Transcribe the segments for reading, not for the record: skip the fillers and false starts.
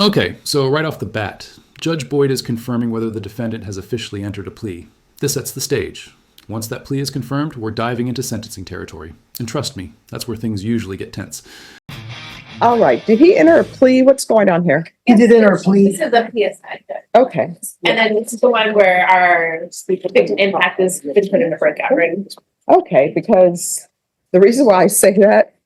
Okay, so right off the bat, Judge Boyd is confirming whether the defendant has officially entered a plea. This sets the stage. Once that plea is confirmed, we're diving into sentencing territory. And trust me, that's where things usually get tense. All right. Did he enter a plea? What's going on here? He did enter a plea. This is a PSI. Okay. And then this is the one where our victim impact has been put in the breakout room. Okay, because the reason why I say that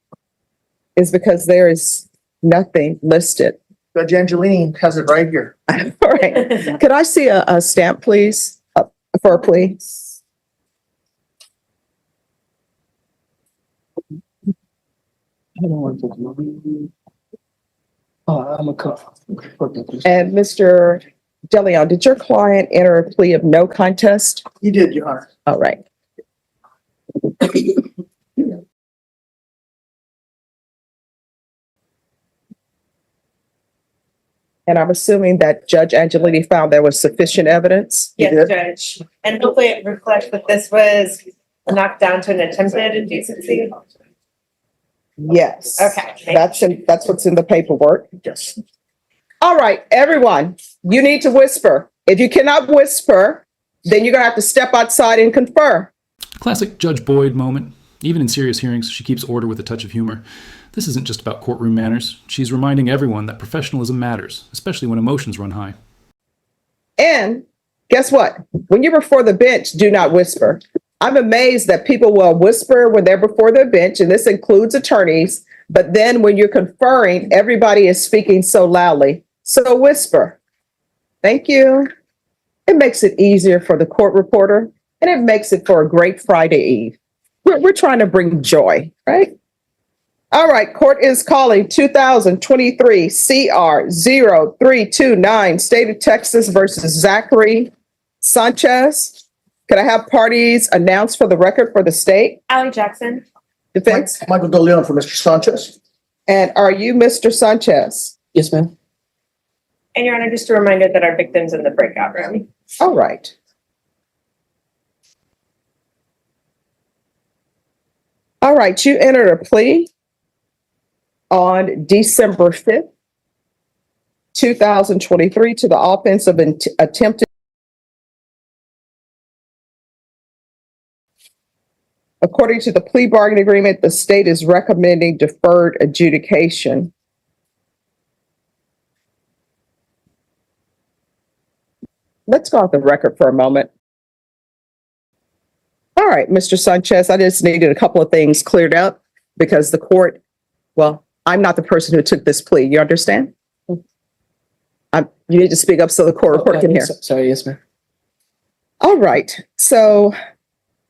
is because there is nothing listed. Judge Angelini has it right here. All right. Could I see a stamp, please, for a plea? I don't want to. I'm a cook. And Mr. DeLeon, did your client enter a plea of no contest? He did, Your Honor. All right. And I'm assuming that Judge Angelini found there was sufficient evidence? He Yes, did. Judge. And hopefully it reflects that this was knocked down to an attempted indecency. Yes. Okay. That's what's in the paperwork. Yes. All right, everyone, you need to whisper. If you cannot whisper, then you're gonna have to step outside and confer. Classic Judge Boyd moment. Even in serious hearings, she keeps order with a touch of humor. This isn't just about courtroom manners. She's reminding everyone that professionalism matters, especially when emotions run high. And guess what? When you're before the bench, do not whisper. I'm amazed that people will whisper when they're before the bench, and this includes attorneys, but then when you're conferring, everybody is speaking so loudly. So whisper. Thank you. It makes it easier for the court reporter, and it makes it for a great Friday Eve. We're trying to bring joy, right? All right, court is calling 2023 CR 0329, State of Texas versus Zachary Sanchez. Could I have parties announced for the record for the state? Ally Jackson. Defense? Michael DeLeon for Mr. Sanchez. And are you Mr. Sanchez? Yes, ma'am. And Your Honor, just a reminder that our victim's in the breakout room. All right. All right, you entered a plea on December 5th, 2023 to the offense of attempted. According to the plea bargain agreement, the state is recommending deferred adjudication. Let's go off the record for a moment. All right, Mr. Sanchez, I just needed a couple of things cleared up because the court, well, I'm not the person who took this plea. You understand? You need to speak up so the court reporter can hear. Sorry, yes, ma'am. All right. So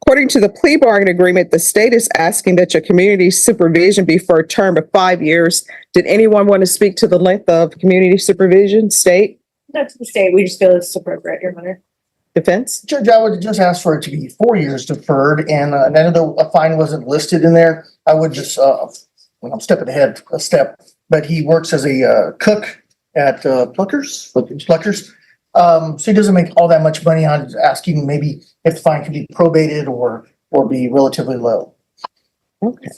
according to the plea bargain agreement, the state is asking that your community supervision be for a term of 5 years. Did anyone want to speak to the length of community supervision, state, Not to the state, we just feel it's appropriate, Your Honor. defense? Judge, I would just ask for it to be 4 years deferred, and I know a fine wasn't listed in there. I would just, when I'm stepping ahead a step, but he works as a cook at Pluckers. So he doesn't make all that much money. I'm asking maybe if the fine can be probated or be relatively low. Okay.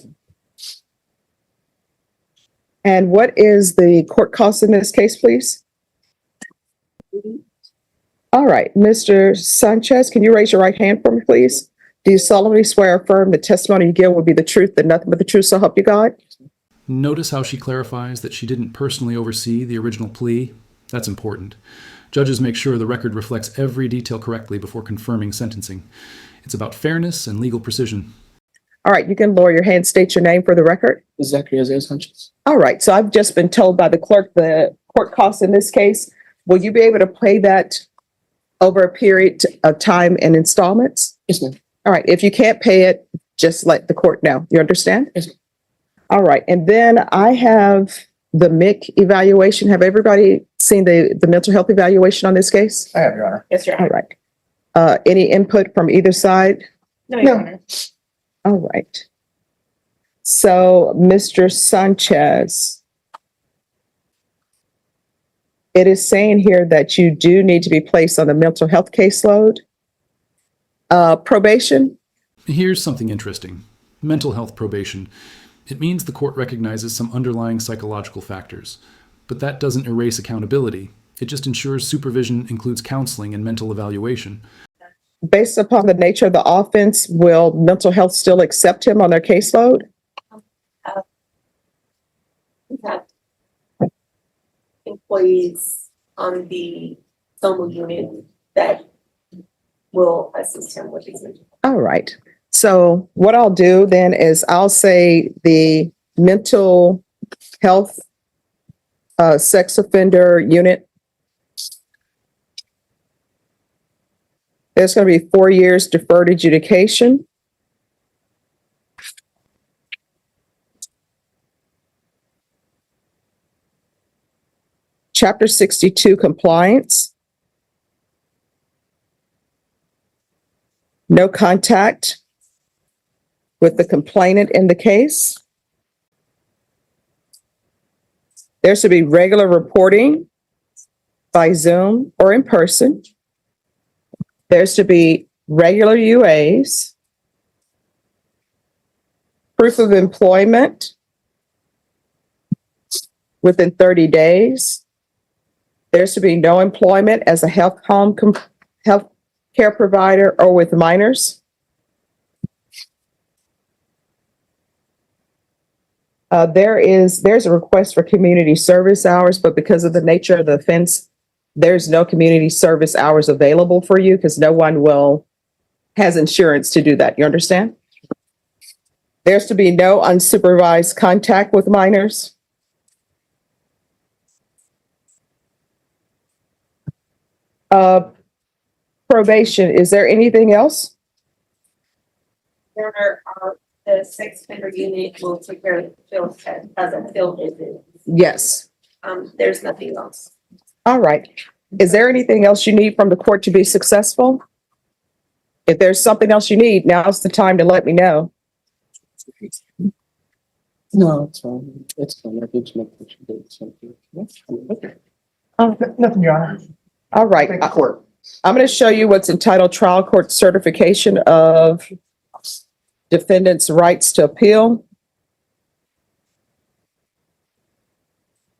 And what is the court cost in this case, please? All right, Mr. Sanchez, can you raise your right hand for me, please? Do you solemnly swear or affirm the testimony you give will be the truth and nothing but the truth, so help you God? Notice how she clarifies that she didn't personally oversee the original plea? That's important. Judges make sure the record reflects every detail correctly before confirming sentencing. It's about fairness and legal precision. All right, you can lower your hand, state your name for the record. Zachary Sanchez. All right, so I've just been told by the clerk the court costs in this case. Will you be able to pay that over a period of time in installments? Yes, ma'am. All right, if you can't pay it, just let the court know. You understand? Yes, ma'am. All right, and then I have the MIC evaluation. Have everybody seen the mental health evaluation on this case? I have, Your Honor. Yes, Your All Honor. right. Any input from either side? No, Your Honor. All right. So, Mr. Sanchez, it is saying here that you do need to be placed on the mental health caseload. Probation? Here's something interesting. Mental health probation. It means the court recognizes some underlying psychological factors. But that doesn't erase accountability. It just ensures supervision includes counseling and mental evaluation. Based upon the nature of the offense, will mental health still accept him on their caseload? We have employees on the SOMA unit that will assist him with his mental. All right. So what I'll do then is I'll say the mental health sex offender unit. There's going to be 4 years deferred adjudication. Chapter 62 compliance. No contact with the complainant in the case. There should be regular reporting by Zoom or in person. There's to be regular UAs. Proof of employment within 30 days. There's to be no employment as a health care provider or with minors. There's a request for community service hours, but because of the nature of the offense, there's no community service hours available for you because no one has insurance to do that. You understand? There's to be no unsupervised contact with minors. Probation, is there anything else? There are, the sex offender unit will take care of the field test as a field visit. Yes. There's nothing else. All right. Is there anything else you need from the court to be successful? If there's something else you need, now's the time to let me know. No, it's fine. It's fine. I did make sure you did something. Nothing, Your Honor. All right. Thank the court. I'm going to show you what's entitled Trial Court Certification of Defendant's Rights to Appeal.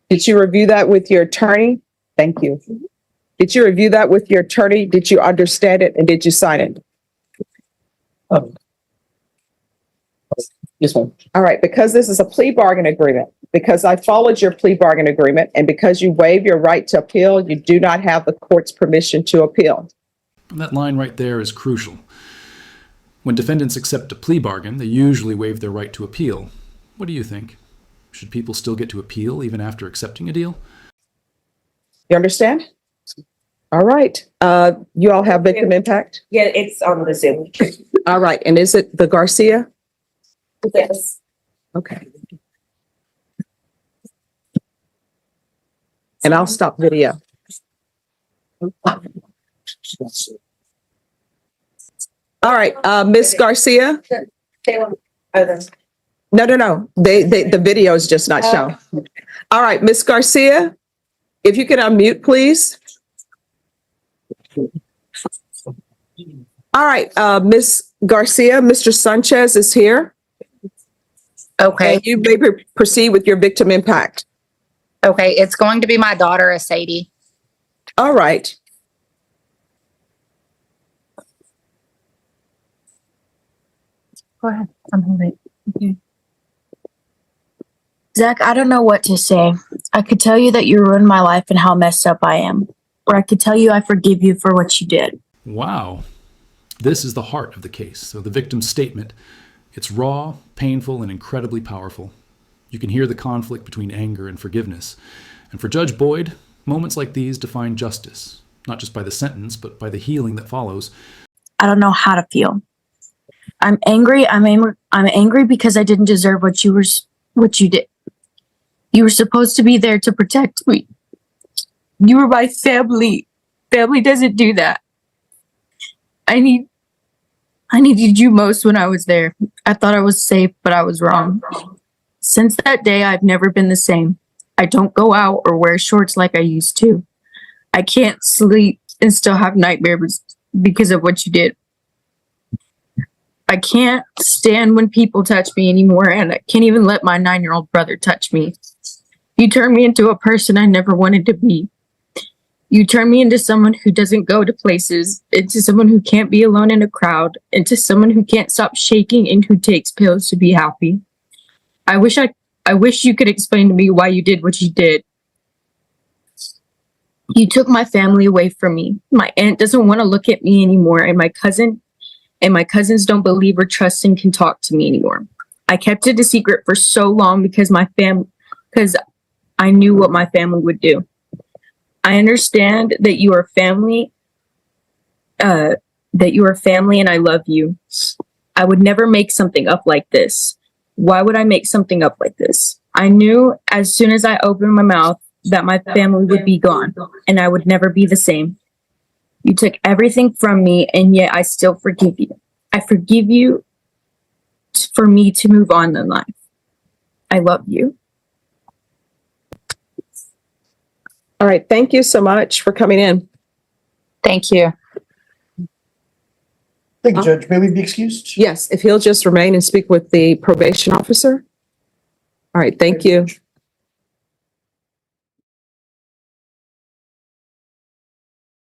Did you review that with your attorney? Thank you. Did you review that with your attorney? Did you understand it and did you sign it? Yes, ma'am. All right, because this is a plea bargain agreement, because I followed your plea bargain agreement, and because you waive your right to appeal, you do not have the court's permission to appeal. And that line right there is crucial. When defendants accept a plea bargain, they usually waive their right to appeal. What do you think? Should people still get to appeal even after accepting a deal? You understand? All right. You all have victim impact? Yeah, it's on the Zoom. All right, and is it the Garcia? Yes. Okay. And I'll stop video. All right, Ms. Garcia? They were, No. The video is just not shown. All right, Ms. Garcia, if you could unmute, please. All right, Ms. Garcia, Mr. Sanchez is here. Okay, And you may proceed with your victim impact. okay. It's going to be my daughter, Sadie. All right. Go ahead. I'm holding. Okay. Zach, I don't know what to say. I could tell you that you ruined my life and how messed up I am. Or I could tell you I forgive you for what you did. Wow. This is the heart of the case. So the victim's statement, it's raw, painful, and incredibly powerful. You can hear the conflict between anger and forgiveness. And for Judge Boyd, moments like these define justice, not just by the sentence, but by the healing that follows. I don't know how to feel. I'm angry. I'm angry because I didn't deserve what you did. You were supposed to be there to protect me. You were my family. Family doesn't do that. I needed you most when I was there. I thought I was safe, but I was wrong. Since that day, I've never been the same. I don't go out or wear shorts like I used to. I can't sleep and still have nightmares because of what you did. I can't stand when people touch me anymore, and I can't even let my 9-year-old brother touch me. You turned me into a person I never wanted to be. You turned me into someone who doesn't go to places, into someone who can't be alone in a crowd, into someone who can't stop shaking and who takes pills to be happy. I wish you could explain to me why you did what you did. You took my family away from me. My aunt doesn't want to look at me anymore, and my cousins don't believe or trust and can talk to me anymore. I kept it a secret for so long because I knew what my family would do. I understand that you are family, and I love you. I would never make something up like this. Why would I make something up like this? I knew as soon as I opened my mouth that my family would be gone and I would never be the same. You took everything from me, and yet I still forgive you. I forgive you for me to move on in life. I love you. All right. Thank you so much for coming in. Thank you. Thank you, Judge. May we be excused? Yes, if he'll just remain and speak with the probation officer. All right. Thank you.